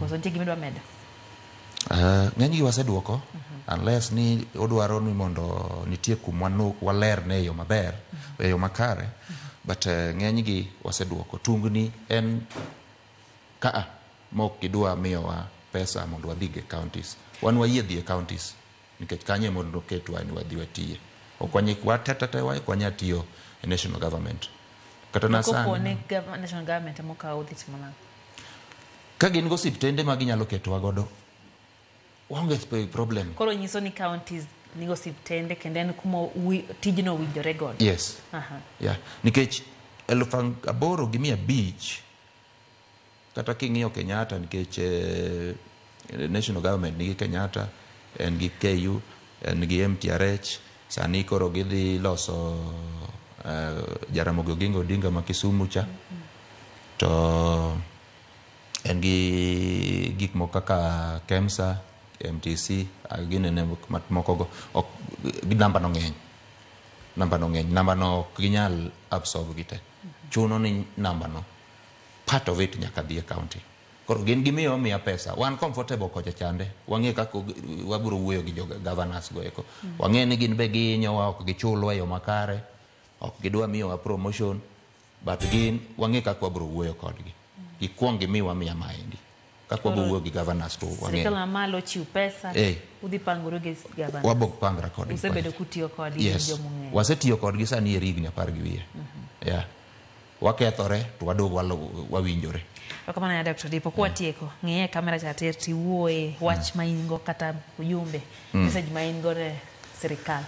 koso nitie gimidwa medo? Ng'enygi waseduoko, unless ni odwaro ni mondo nitie kumwa waler ne yo maber, yo makare, but ng'enygi waseduoko. Tungni en mok gidwa miyowa pesa mondo wadhi e counties. Wan wayie dhi e counties nikech kanye mondo ketwa ni wadhi watiye. Okwanye watetete kwanya tiyo e national government. Kata na sana kopone national government mokawo dhi timona. Ka gin go siptende ma ginyalo ketwa godo, waonge problem. Koro nyiso ni counties nigo siptende kendo en kuma tijno winjore godo. Yes. Yeah. Nikech 8,500 kata king'iyo Kenyatta, nikech national government nigi Kenyatta, en gi KU, en gi MTRH, sani koro gidhi loso Jaramogi Oginga Odinga ma Kisumu cha. To en gi gik moko kaka KEMSA, MTC, ginene moko go namba no ng'eny. Namba no ok ginyal absorb gite. Chuno ni namba no part of it nyaka dhi e county. Koro gin gimiyo miya pesa. Wan comfortable kocha chande. Wang'e kako wabiro wuoyo gi governors go eko. Wang'e ni gin be ginyowa ok gichulwa yo makare. Ok gidwa miyowa promotion. But gin wang'e kako wabiro wuoyo kodgi. Gikwong gimiwa miya maendi. Kako wabiro wuoyo gi governors to wang'e. Serikal malo chiw pesa. Udhi pangoro gi governors. Wabok pangra kodgi. Usebedo kutiyo kodgi jomung'eyo. Wasetiyo kodgi sani e rigni 10 gi wiye. Yeah. Wakethore to wadogo wawinjore. Kama na Dr. Dipo kwa tieko ng'e kamera cha terti wuoye wach maingo kata ujumbe message maingo re serikal.